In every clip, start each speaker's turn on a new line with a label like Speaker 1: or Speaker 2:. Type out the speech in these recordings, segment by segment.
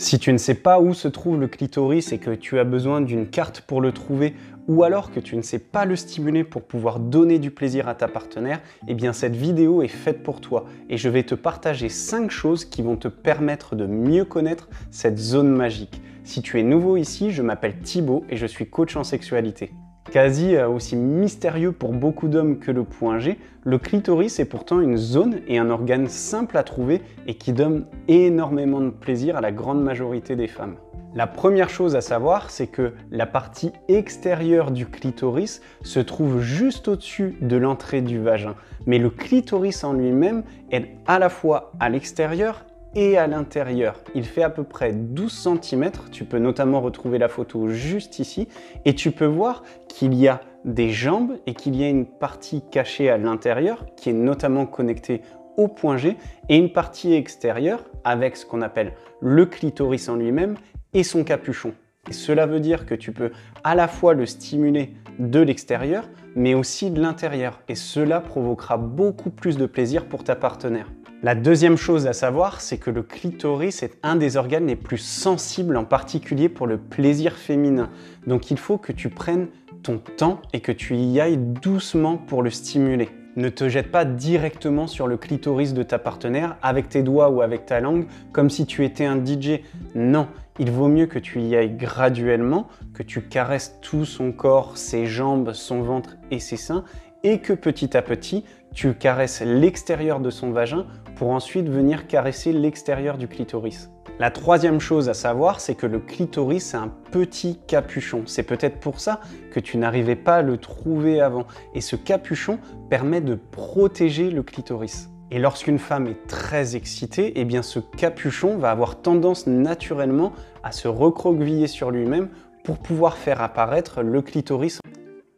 Speaker 1: Si tu ne sais pas où se trouve le clitoris et que tu as besoin d'une carte pour le trouver, ou alors que tu ne sais pas le stimuler pour pouvoir donner du plaisir à ta partenaire, eh bien cette vidéo est faite pour toi et je vais te partager 5 choses qui vont te permettre de mieux connaître cette zone magique. Si tu es nouveau ici, je m'appelle Thibaut et je suis coach en sexualité. Quasi aussi mystérieux pour beaucoup d'hommes que le point G, le clitoris est pourtant une zone et un organe simple à trouver et qui donne énormément de plaisir à la grande majorité des femmes. La première chose à savoir, c'est que la partie extérieure du clitoris se trouve juste au-dessus de l'entrée du vagin. Mais le clitoris en lui-même est à la fois à l'extérieur et à l'intérieur. Il fait à peu près 12 cm, tu peux notamment retrouver la photo juste ici, et tu peux voir qu'il y a des jambes et qu'il y a une partie cachée à l'intérieur qui est notamment connectée au point G et une partie extérieure avec ce qu'on appelle le clitoris en lui-même et son capuchon. Et cela veut dire que tu peux à la fois le stimuler de l'extérieur mais aussi de l'intérieur et cela provoquera beaucoup plus de plaisir pour ta partenaire. La deuxième chose à savoir, c'est que le clitoris est un des organes les plus sensibles, en particulier pour le plaisir féminin. Donc il faut que tu prennes ton temps et que tu y ailles doucement pour le stimuler. Ne te jette pas directement sur le clitoris de ta partenaire avec tes doigts ou avec ta langue comme si tu étais un DJ. Non, il vaut mieux que tu y ailles graduellement, que tu caresses tout son corps, ses jambes, son ventre et ses seins et que petit à petit, tu caresses l'extérieur de son vagin pour ensuite venir caresser l'extérieur du clitoris. La troisième chose à savoir, c'est que le clitoris a un petit capuchon. C'est peut-être pour ça que tu n'arrivais pas à le trouver avant. Et ce capuchon permet de protéger le clitoris. Et lorsqu'une femme est très excitée, eh bien ce capuchon va avoir tendance naturellement à se recroqueviller sur lui-même pour pouvoir faire apparaître le clitoris.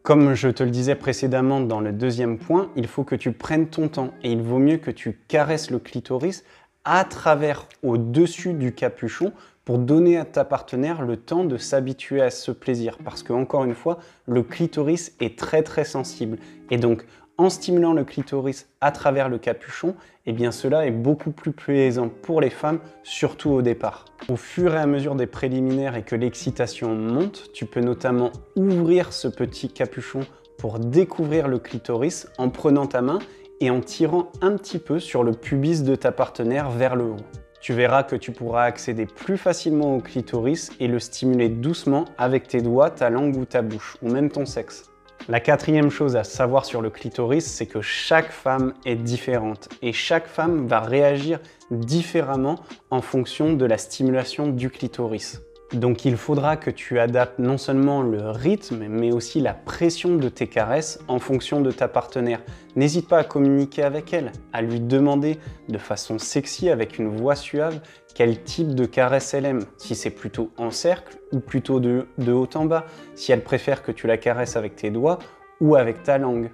Speaker 1: Comme je te le disais précédemment dans le deuxième point, il faut que tu prennes ton temps et il vaut mieux que tu caresses le clitoris à travers au-dessus du capuchon pour donner à ta partenaire le temps de s'habituer à ce plaisir parce que encore une fois, le clitoris est très sensible et donc en stimulant le clitoris à travers le capuchon, eh bien cela est beaucoup plus plaisant pour les femmes, surtout au départ. Au fur et à mesure des préliminaires et que l'excitation monte, tu peux notamment ouvrir ce petit capuchon pour découvrir le clitoris en prenant ta main et en tirant un petit peu sur le pubis de ta partenaire vers le haut. Tu verras que tu pourras accéder plus facilement au clitoris et le stimuler doucement avec tes doigts, ta langue ou ta bouche, ou même ton sexe. La quatrième chose à savoir sur le clitoris, c'est que chaque femme est différente et chaque femme va réagir différemment en fonction de la stimulation du clitoris. Donc il faudra que tu adaptes non seulement le rythme, mais aussi la pression de tes caresses en fonction de ta partenaire. N'hésite pas à communiquer avec elle, à lui demander de façon sexy, avec une voix suave, quel type de caresse elle aime. Si c'est plutôt en cercle ou plutôt de haut en bas, si elle préfère que tu la caresses avec tes doigts ou avec ta langue.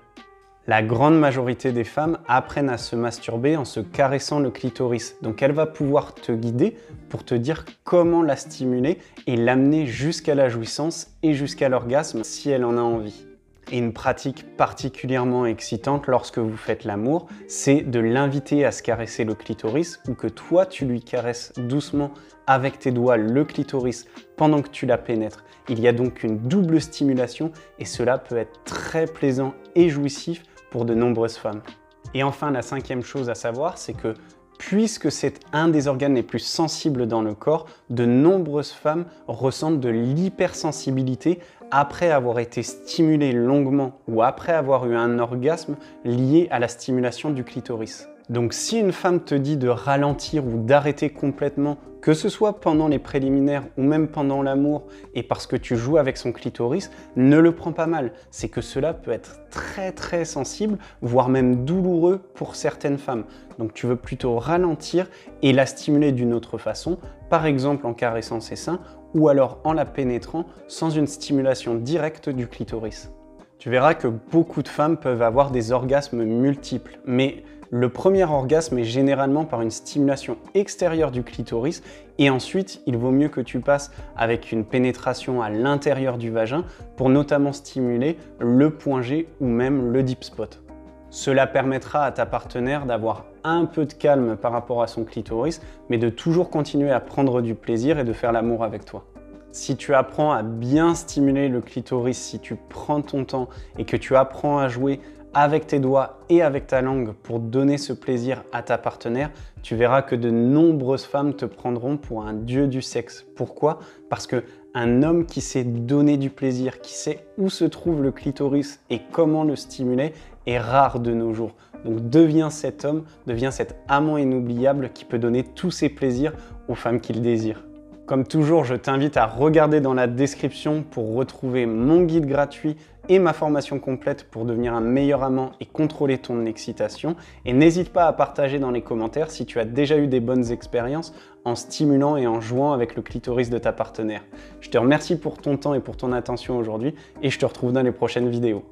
Speaker 1: La grande majorité des femmes apprennent à se masturber en se caressant le clitoris. Donc elle va pouvoir te guider pour te dire comment la stimuler et l'amener jusqu'à la jouissance et jusqu'à l'orgasme si elle en a envie. Et une pratique particulièrement excitante lorsque vous faites l'amour, c'est de l'inviter à se caresser le clitoris ou que toi tu lui caresses doucement avec tes doigts le clitoris pendant que tu la pénètres. Il y a donc une double stimulation et cela peut être très plaisant et jouissif pour de nombreuses femmes. Et enfin, la cinquième chose à savoir, c'est que puisque c'est un des organes les plus sensibles dans le corps, de nombreuses femmes ressentent de l'hypersensibilité après avoir été stimulées longuement ou après avoir eu un orgasme lié à la stimulation du clitoris. Donc si une femme te dit de ralentir ou d'arrêter complètement, que ce soit pendant les préliminaires ou même pendant l'amour et parce que tu joues avec son clitoris, ne le prends pas mal. C'est que cela peut être très sensible, voire même douloureux pour certaines femmes. Donc tu veux plutôt ralentir et la stimuler d'une autre façon, par exemple en caressant ses seins ou alors en la pénétrant sans une stimulation directe du clitoris. Tu verras que beaucoup de femmes peuvent avoir des orgasmes multiples, mais le premier orgasme est généralement par une stimulation extérieure du clitoris et ensuite, il vaut mieux que tu passes avec une pénétration à l'intérieur du vagin pour notamment stimuler le point G ou même le deep spot. Cela permettra à ta partenaire d'avoir un peu de calme par rapport à son clitoris, mais de toujours continuer à prendre du plaisir et de faire l'amour avec toi. Si tu apprends à bien stimuler le clitoris, si tu prends ton temps et que tu apprends à jouer avec tes doigts et avec ta langue pour donner ce plaisir à ta partenaire, tu verras que de nombreuses femmes te prendront pour un dieu du sexe. Pourquoi? Parce que un homme qui sait donner du plaisir, qui sait où se trouve le clitoris et comment le stimuler, est rare de nos jours. Donc deviens cet homme, deviens cet amant inoubliable qui peut donner tous ses plaisirs aux femmes qu'il désire. Comme toujours, je t'invite à regarder dans la description pour retrouver mon guide gratuit et ma formation complète pour devenir un meilleur amant et contrôler ton excitation. Et n'hésite pas à partager dans les commentaires si tu as déjà eu des bonnes expériences en stimulant et en jouant avec le clitoris de ta partenaire. Je te remercie pour ton temps et pour ton attention aujourd'hui et je te retrouve dans les prochaines vidéos.